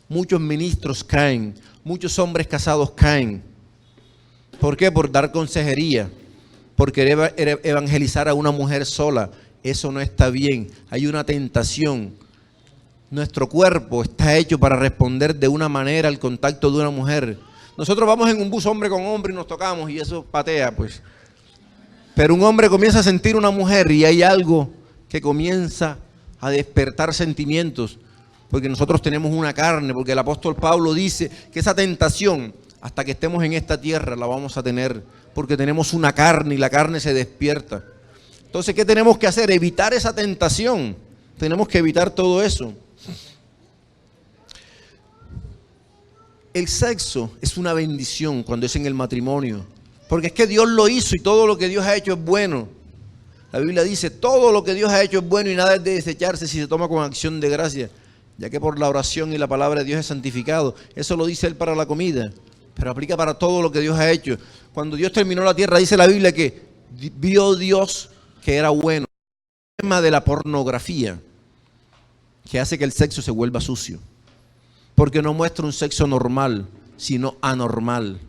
muchos ministros caen, muchos hombres casados caen. ¿Por qué? Por dar consejería, por querer evangelizar a una mujer sola. Eso no está bien, hay una tentación. Nuestro cuerpo está hecho para responder de una manera al contacto de una mujer. Nosotros vamos en un bus hombre con hombre y nos tocamos y eso patea, pues. Pero un hombre comienza a sentir una mujer y hay algo que comienza a despertar sentimientos, porque nosotros tenemos una carne, porque el apóstol Pablo dice que esa tentación, hasta que estemos en esta tierra, la vamos a tener, porque tenemos una carne y la carne se despierta. Entonces, ¿qué tenemos que hacer? Evitar esa tentación. Tenemos que evitar todo eso. El sexo es una bendición cuando es en el matrimonio, porque es que Dios lo hizo y todo lo que Dios ha hecho es bueno. La Biblia dice, todo lo que Dios ha hecho es bueno y nada es de desecharse si se toma con acción de gracia, ya que por la oración y la palabra de Dios es santificado. Eso lo dice Él para la comida, pero aplica para todo lo que Dios ha hecho. Cuando Dios terminó la tierra, dice la Biblia que vio Dios que era bueno. El tema de la pornografía, que hace que el sexo se vuelva sucio, porque no muestra un sexo normal, sino anormal.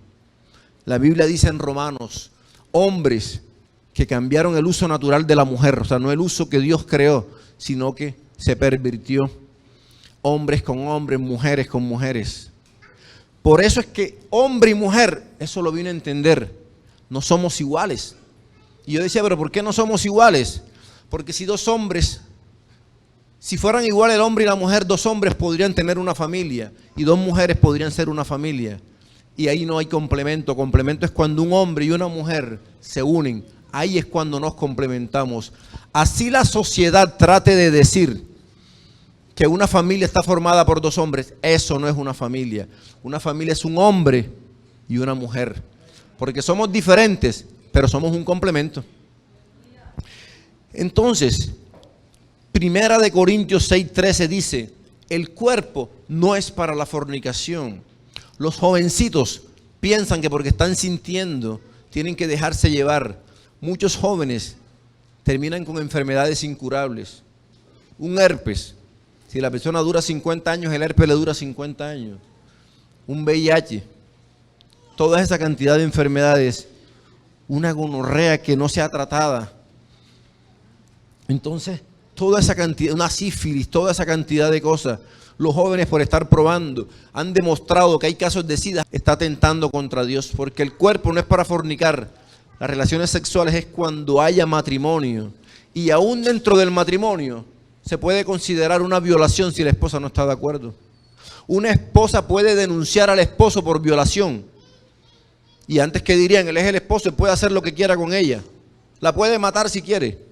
La Biblia dice en Romanos, hombres que cambiaron el uso natural de la mujer, o sea, no el uso que Dios creó, sino que se pervirtió. Hombres con hombres, mujeres con mujeres. Por eso es que hombre y mujer, eso lo vine a entender, no somos iguales. Y yo decía, pero ¿por qué no somos iguales? Porque si dos hombres, si fueran igual el hombre y la mujer, dos hombres podrían tener una familia y dos mujeres podrían ser una familia. Y ahí no hay complemento. Complemento es cuando un hombre y una mujer se unen. Ahí es cuando nos complementamos. Así la sociedad trate de decir que una familia está formada por dos hombres. Eso no es una familia. Una familia es un hombre y una mujer. Porque somos diferentes, pero somos un complemento. Entonces, Primera de Corintios 6:13 dice, el cuerpo no es para la fornicación. Los jovencitos piensan que porque están sintiendo, tienen que dejarse llevar. Muchos jóvenes terminan con enfermedades incurables. Un herpes, si la persona dura 50 años, el herpes le dura 50 años. Un VIH, toda esa cantidad de enfermedades, una gonorrea que no sea tratada. Entonces, toda esa cantidad, una sífilis, toda esa cantidad de cosas. Los jóvenes, por estar probando, han demostrado que hay casos de SIDA, está atentando contra Dios, porque el cuerpo no es para fornicar. Las relaciones sexuales es cuando haya matrimonio, y aún dentro del matrimonio se puede considerar una violación si la esposa no está de acuerdo. Una esposa puede denunciar al esposo por violación, y antes que dirían, él es el esposo, él puede hacer lo que quiera con ella, la puede matar si quiere.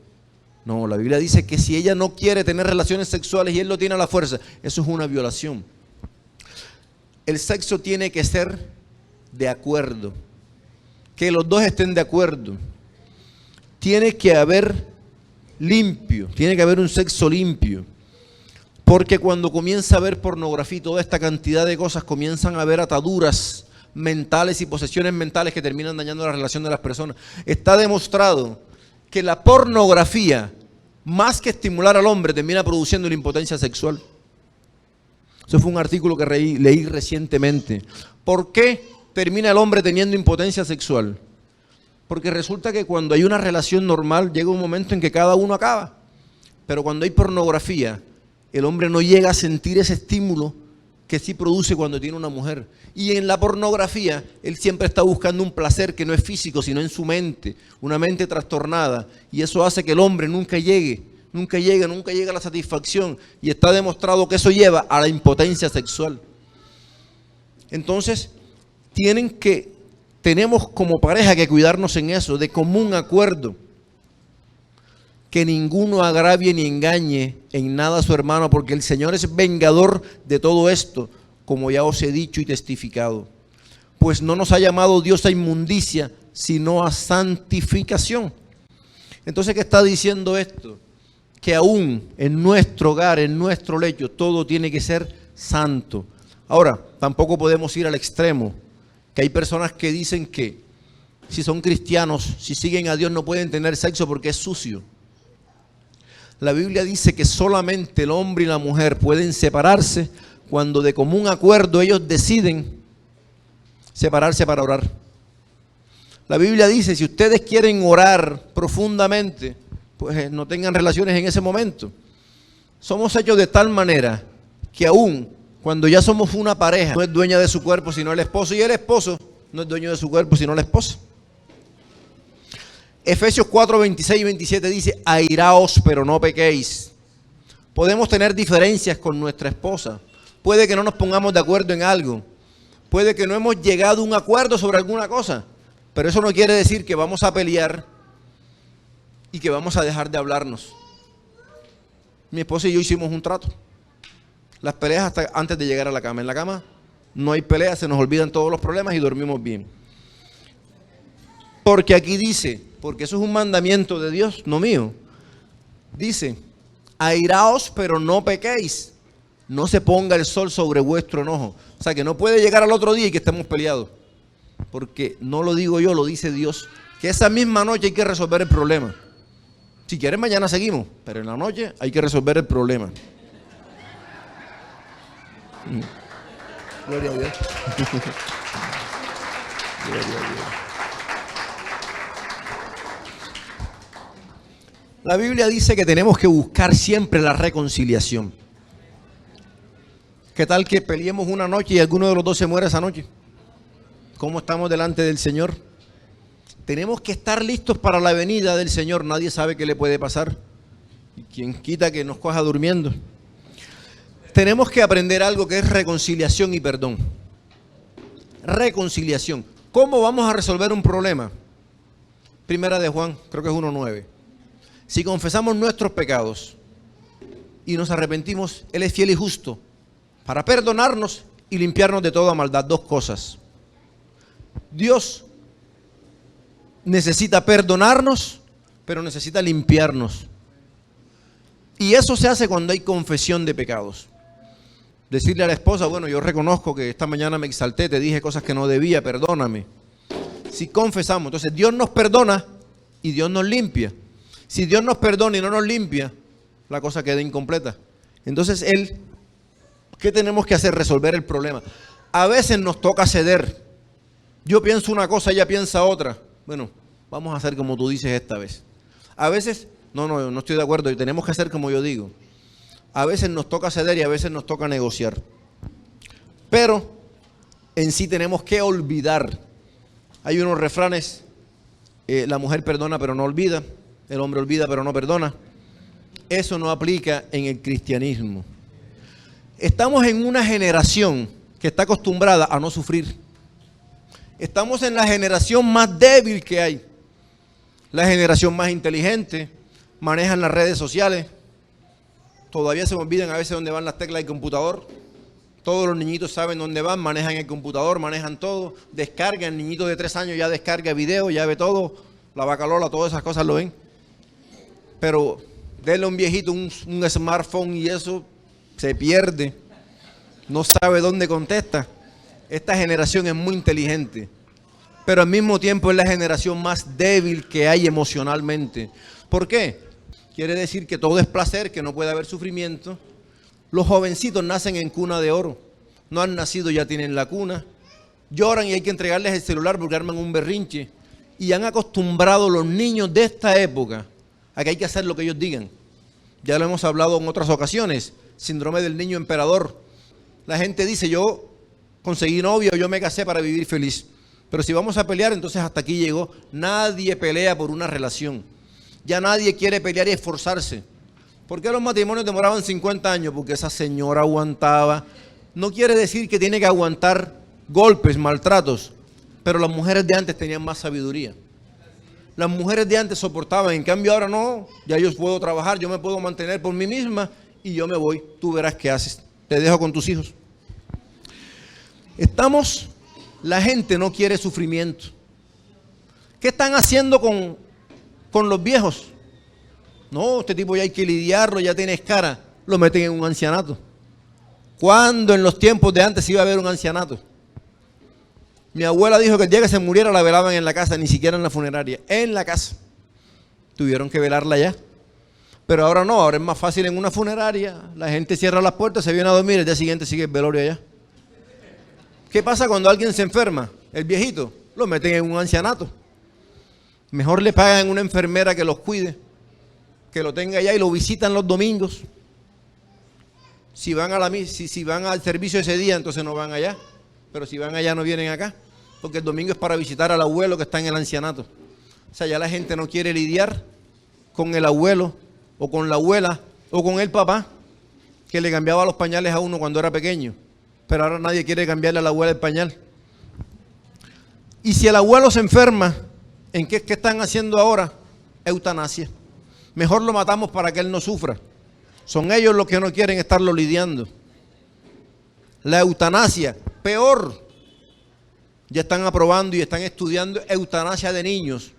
No, la Biblia dice que si ella no quiere tener relaciones sexuales y él lo tiene a la fuerza, eso es una violación. El sexo tiene que ser de acuerdo, que los dos estén de acuerdo. Tiene que haber limpio, tiene que haber un sexo limpio. Porque cuando comienza a haber pornografía y toda esta cantidad de cosas, comienzan a haber ataduras mentales y posesiones mentales que terminan dañando la relación de las personas. Está demostrado que la pornografía, más que estimular al hombre, termina produciendo una impotencia sexual. Eso fue un artículo que leí recientemente. ¿Por qué termina el hombre teniendo impotencia sexual? Porque resulta que cuando hay una relación normal, llega un momento en que cada uno acaba. Pero cuando hay pornografía, el hombre no llega a sentir ese estímulo que sí produce cuando tiene una mujer. Y en la pornografía, él siempre está buscando un placer que no es físico, sino en su mente, una mente trastornada. Y eso hace que el hombre nunca llegue a la satisfacción. Y está demostrado que eso lleva a la impotencia sexual. Entonces, tenemos como pareja que cuidarnos en eso, de común acuerdo. Que ninguno agravie ni engañe en nada a su hermano, porque el Señor es vengador de todo esto, como ya os he dicho y testificado. Pues no nos ha llamado Dios a inmundicia, sino a santificación. Entonces, ¿qué está diciendo esto? Que aún en nuestro hogar, en nuestro lecho, todo tiene que ser santo. Ahora, tampoco podemos ir al extremo, que hay personas que dicen que si son cristianos, si siguen a Dios, no pueden tener sexo porque es sucio. La Biblia dice que solamente el hombre y la mujer pueden separarse cuando de común acuerdo ellos deciden separarse para orar. La Biblia dice, si ustedes quieren orar profundamente, pues no tengan relaciones en ese momento. Somos hechos de tal manera que aún cuando ya somos una pareja, no es dueña de su cuerpo sino el esposo, y el esposo no es dueño de su cuerpo sino la esposa. Efesios 4, 26 y 27 dice, airaos pero no pequéis. Podemos tener diferencias con nuestra esposa. Puede que no nos pongamos de acuerdo en algo. Puede que no hemos llegado a un acuerdo sobre alguna cosa. Pero eso no quiere decir que vamos a pelear y que vamos a dejar de hablarnos. Mi esposa y yo hicimos un trato. Las peleas hasta antes de llegar a la cama. En la cama no hay peleas, se nos olvidan todos los problemas y dormimos bien. Porque aquí dice, porque eso es un mandamiento de Dios, no mío. Dice, airaos pero no pequéis. No se ponga el sol sobre vuestro enojo. O sea que no puede llegar al otro día y que estemos peleados. Porque no lo digo yo, lo dice Dios. Que esa misma noche hay que resolver el problema. Si quieres mañana seguimos, pero en la noche hay que resolver el problema. Gloria a Dios. Gloria a Dios. La Biblia dice que tenemos que buscar siempre la reconciliación. ¿Qué tal que peleemos una noche y alguno de los dos se muere esa noche? ¿Cómo estamos delante del Señor? Tenemos que estar listos para la venida del Señor. Nadie sabe qué le puede pasar. Y quien quita que nos coja durmiendo. Tenemos que aprender algo que es reconciliación y perdón. Reconciliación. ¿Cómo vamos a resolver un problema? Primera de Juan, creo que es 1:9. Si confesamos nuestros pecados y nos arrepentimos, Él es fiel y justo para perdonarnos y limpiarnos de toda maldad. Dos cosas. Dios necesita perdonarnos, pero necesita limpiarnos. Y eso se hace cuando hay confesión de pecados. Decirle a la esposa, bueno, yo reconozco que esta mañana me exalté, te dije cosas que no debía, perdóname. Si confesamos, entonces Dios nos perdona y Dios nos limpia. Si Dios nos perdona y no nos limpia, la cosa queda incompleta. Entonces ¿qué tenemos que hacer? Resolver el problema. A veces nos toca ceder. Yo pienso una cosa, ella piensa otra. Bueno, vamos a hacer como tú dices esta vez. A veces, no estoy de acuerdo y tenemos que hacer como yo digo. A veces nos toca ceder y a veces nos toca negociar. Pero en sí tenemos que olvidar. Hay unos refranes, la mujer perdona pero no olvida, el hombre olvida pero no perdona. Eso no aplica en el cristianismo. Estamos en una generación que está acostumbrada a no sufrir. Estamos en la generación más débil que hay. La generación más inteligente, manejan las redes sociales. Todavía se me olvidan a veces dónde van las teclas del computador. Todos los niñitos saben dónde van, manejan el computador, manejan todo. Descargan, el niñito de 3 años ya descarga video, ya ve todo. La vaca Lola, todas esas cosas lo ven. Pero denle a un viejito un smartphone y eso se pierde. No sabe dónde contesta. Esta generación es muy inteligente, pero al mismo tiempo es la generación más débil que hay emocionalmente. ¿Por qué? Quiere decir que todo es placer, que no puede haber sufrimiento. Los jovencitos nacen en cuna de oro. No han nacido, ya tienen la cuna. Lloran y hay que entregarles el celular porque arman un berrinche. Y han acostumbrado los niños de esta época a que hay que hacer lo que ellos digan. Ya lo hemos hablado en otras ocasiones. Síndrome del niño emperador. La gente dice, yo conseguí novio, yo me casé para vivir feliz. Pero si vamos a pelear, entonces hasta aquí llegó. Nadie pelea por una relación. Ya nadie quiere pelear y esforzarse. ¿Por qué los matrimonios demoraban 50 años? Porque esa señora aguantaba. No quiere decir que tiene que aguantar golpes, maltratos. Pero las mujeres de antes tenían más sabiduría. Las mujeres de antes soportaban. En cambio ahora no. Ya yo puedo trabajar, yo me puedo mantener por mí misma y yo me voy. Tú verás qué haces. Te dejo con tus hijos. La gente no quiere sufrimiento. ¿Qué están haciendo con los viejos? No, este tipo ya hay que lidiarlo, ya tienes cara. Lo meten en un ancianato. ¿Cuándo en los tiempos de antes iba a haber un ancianato? Mi abuela dijo que el día que se muriera la velaban en la casa, ni siquiera en la funeraria, en la casa. Tuvieron que velarla allá. Pero ahora no, ahora es más fácil en una funeraria. La gente cierra las puertas, se viene a dormir, el día siguiente sigue el velorio allá. ¿Qué pasa cuando alguien se enferma? El viejito, lo meten en un ancianato. Mejor le pagan a una enfermera que los cuide, que lo tenga allá y lo visitan los domingos. Si van al servicio ese día, entonces no van allá. Pero si van allá no vienen acá, porque el domingo es para visitar al abuelo que está en el ancianato. O sea, ya la gente no quiere lidiar con el abuelo o con la abuela o con el papá que le cambiaba los pañales a uno cuando era pequeño. Pero ahora nadie quiere cambiarle a la abuela el pañal. Y si el abuelo se enferma, ¿en qué están haciendo ahora? Eutanasia. Mejor lo matamos para que él no sufra. Son ellos los que no quieren estarlo lidiando. La eutanasia, peor. Ya están aprobando y están estudiando eutanasia de niños.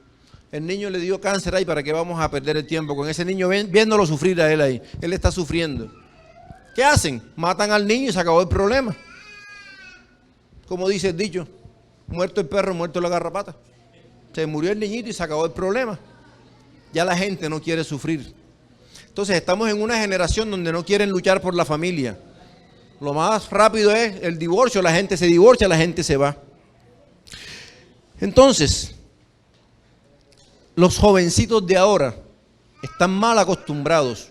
El niño le dio cáncer ahí, ¿para qué vamos a perder el tiempo con ese niño viéndolo sufrir a él ahí? Él está sufriendo. ¿Qué hacen? Matan al niño y se acabó el problema. Como dice el dicho, muerto el perro, muerto la garrapata. Se murió el niñito y se acabó el problema. Ya la gente no quiere sufrir. Entonces estamos en una generación donde no quieren luchar por la familia. Lo más rápido es el divorcio, la gente se divorcia, la gente se va. Entonces, los jovencitos de ahora están mal acostumbrados.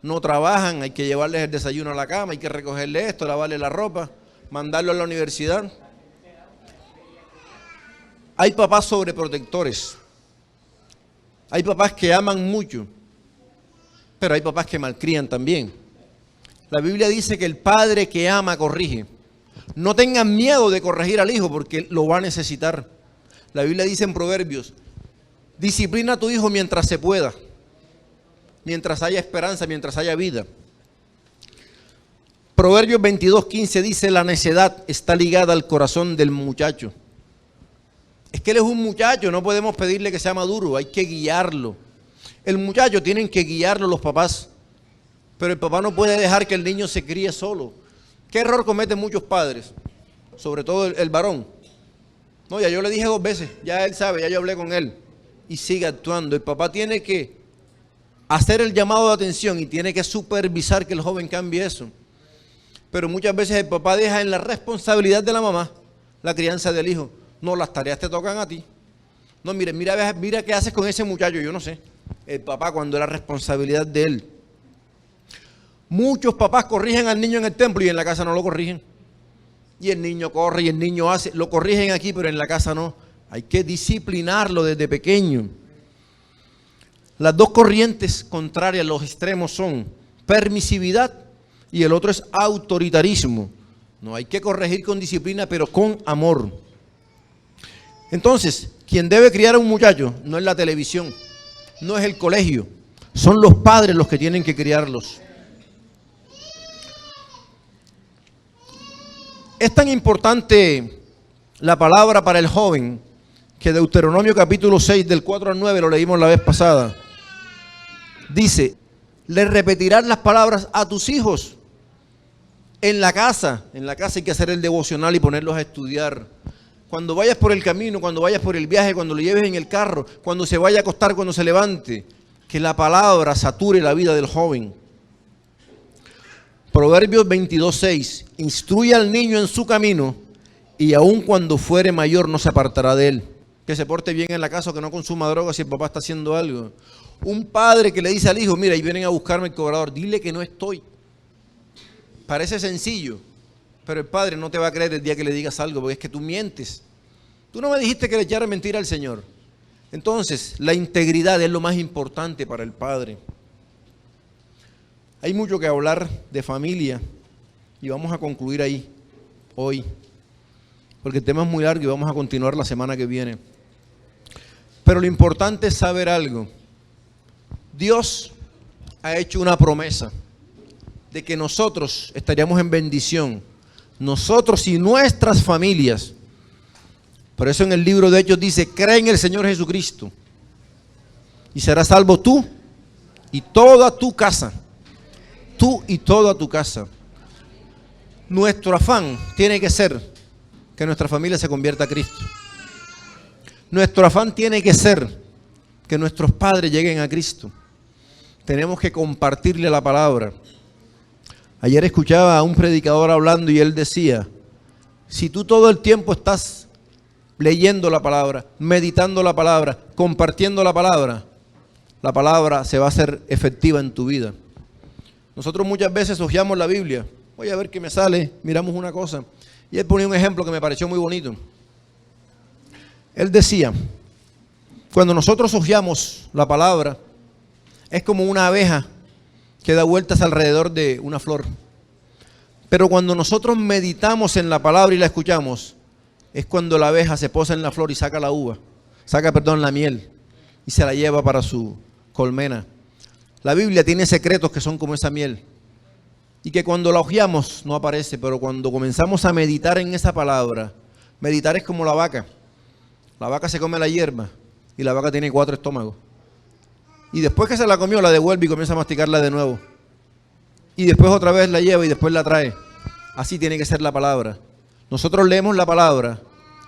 No trabajan, hay que llevarles el desayuno a la cama, hay que recogerle esto, lavarle la ropa, mandarlo a la universidad. Hay papás sobreprotectores. Hay papás que aman mucho, pero hay papás que malcrían también. La Biblia dice que el padre que ama corrige. No tengan miedo de corregir al hijo porque lo va a necesitar. La Biblia dice en Proverbios, disciplina a tu hijo mientras se pueda, mientras haya esperanza, mientras haya vida. Proverbios 22:15 dice, la necedad está ligada al corazón del muchacho. Es que él es un muchacho, no podemos pedirle que sea maduro, hay que guiarlo. El muchacho tienen que guiarlo los papás, pero el papá no puede dejar que el niño se críe solo. ¿Qué error cometen muchos padres? Sobre todo el varón. No, ya yo le dije 2 veces, ya él sabe, ya yo hablé con él. Y sigue actuando. El papá tiene que hacer el llamado de atención y tiene que supervisar que el joven cambie eso. Pero muchas veces el papá deja en la responsabilidad de la mamá la crianza del hijo. No, las tareas te tocan a ti. No, mira qué haces con ese muchacho, yo no sé. El papá, cuando era responsabilidad de él. Muchos papás corrigen al niño en el templo y en la casa no lo corrigen. Y el niño corre y el niño hace, lo corrigen aquí, pero en la casa no. Hay que disciplinarlo desde pequeño. Las dos corrientes contrarias, los extremos son permisividad y el otro es autoritarismo. No, hay que corregir con disciplina, pero con amor. Entonces, quien debe criar a un muchacho no es la televisión, no es el colegio, son los padres los que tienen que criarlos. Es tan importante la palabra para el joven que Deuteronomio capítulo 6 del 4 al 9, lo leímos la vez pasada, dice: le repetirás las palabras a tus hijos en la casa hay que hacer el devocional y ponerlos a estudiar. Cuando vayas por el camino, cuando vayas por el viaje, cuando lo lleves en el carro, cuando se vaya a acostar, cuando se levante, que la palabra sature la vida del joven. Proverbios 22:6, instruye al niño en su camino y aun cuando fuere mayor no se apartará de él. Que se porte bien en la casa, que no consuma drogas si el papá está haciendo algo. Un padre que le dice al hijo: mira, ahí vienen a buscarme el cobrador, dile que no estoy. Parece sencillo, pero el padre no te va a creer el día que le digas algo, porque es que tú mientes. Tú no me dijiste que le echara mentira al Señor. Entonces, la integridad es lo más importante para el padre. Hay mucho que hablar de familia y vamos a concluir ahí, hoy, porque el tema es muy largo y vamos a continuar la semana que viene. Pero lo importante es saber algo. Dios ha hecho una promesa de que nosotros estaríamos en bendición, nosotros y nuestras familias. Por eso en el libro de Hechos dice: cree en el Señor Jesucristo y serás salvo tú y toda tu casa. Tú y toda tu casa. Nuestro afán tiene que ser que nuestra familia se convierta a Cristo. Nuestro afán tiene que ser que nuestros padres lleguen a Cristo. Tenemos que compartirle la palabra. Ayer escuchaba a un predicador hablando y él decía: si tú todo el tiempo estás leyendo la palabra, meditando la palabra, compartiendo la palabra se va a hacer efectiva en tu vida. Nosotros muchas veces hojeamos la Biblia. Voy a ver qué me sale, miramos una cosa. Y él ponía un ejemplo que me pareció muy bonito. Él decía: cuando nosotros hojeamos la palabra, es como una abeja que da vueltas alrededor de una flor. Pero cuando nosotros meditamos en la palabra y la escuchamos, es cuando la abeja se posa en la flor y saca la la miel, y se la lleva para su colmena. La Biblia tiene secretos que son como esa miel, y que cuando la hojeamos no aparece, pero cuando comenzamos a meditar en esa palabra, meditar es como la vaca. La vaca se come la hierba, y la vaca tiene 4 estómagos. Y después que se la comió, la devuelve y comienza a masticarla de nuevo. Y después otra vez la lleva y después la trae. Así tiene que ser la palabra. Nosotros leemos la palabra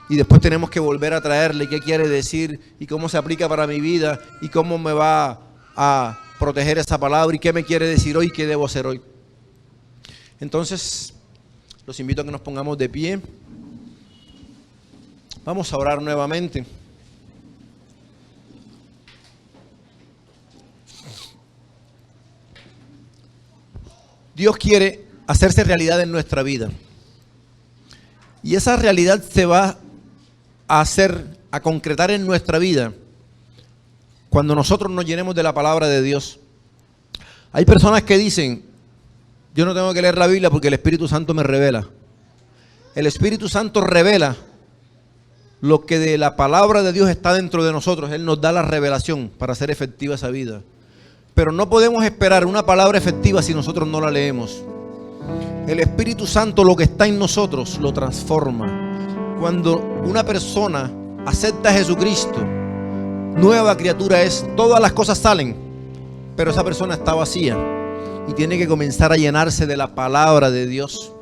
y después tenemos que volver a traerle qué quiere decir y cómo se aplica para mi vida y cómo me va a proteger esa palabra y qué me quiere decir hoy y qué debo hacer hoy. Entonces, los invito a que nos pongamos de pie. Vamos a orar nuevamente. Dios quiere hacerse realidad en nuestra vida. Y esa realidad se va a concretar en nuestra vida cuando nosotros nos llenemos de la palabra de Dios. Hay personas que dicen: yo no tengo que leer la Biblia porque el Espíritu Santo me revela. El Espíritu Santo revela lo que de la palabra de Dios está dentro de nosotros. Él nos da la revelación para hacer efectiva esa vida. Pero no podemos esperar una palabra efectiva si nosotros no la leemos. El Espíritu Santo, lo que está en nosotros, lo transforma. Cuando una persona acepta a Jesucristo, nueva criatura es. Todas las cosas salen, pero esa persona está vacía y tiene que comenzar a llenarse de la palabra de Dios,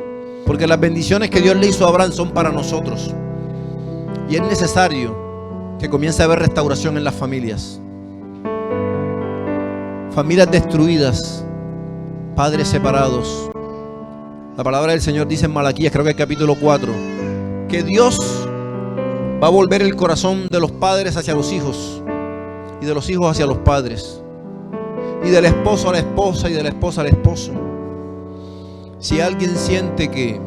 porque las bendiciones que Dios le hizo a Abraham son para nosotros, y es necesario que comience a haber restauración en las familias. Familias destruidas, padres separados. La palabra del Señor dice en Malaquías, creo que el capítulo 4, que Dios va a volver el corazón de los padres hacia los hijos, y de los hijos hacia los padres, y del esposo a la esposa, y de la esposa al esposo. Si alguien siente que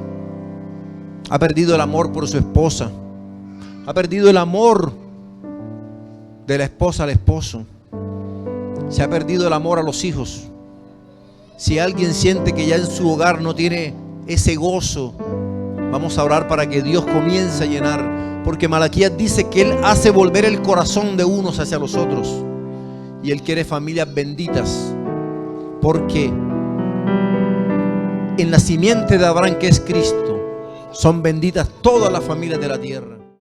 ha perdido el amor por su esposa, ha perdido el amor de la esposa al esposo, se ha perdido el amor a los hijos, si alguien siente que ya en su hogar no tiene ese gozo, vamos a orar para que Dios comience a llenar, porque Malaquías dice que Él hace volver el corazón de unos hacia los otros, y Él quiere familias benditas, porque en la simiente de Abraham, que es Cristo, son benditas todas las familias de la tierra.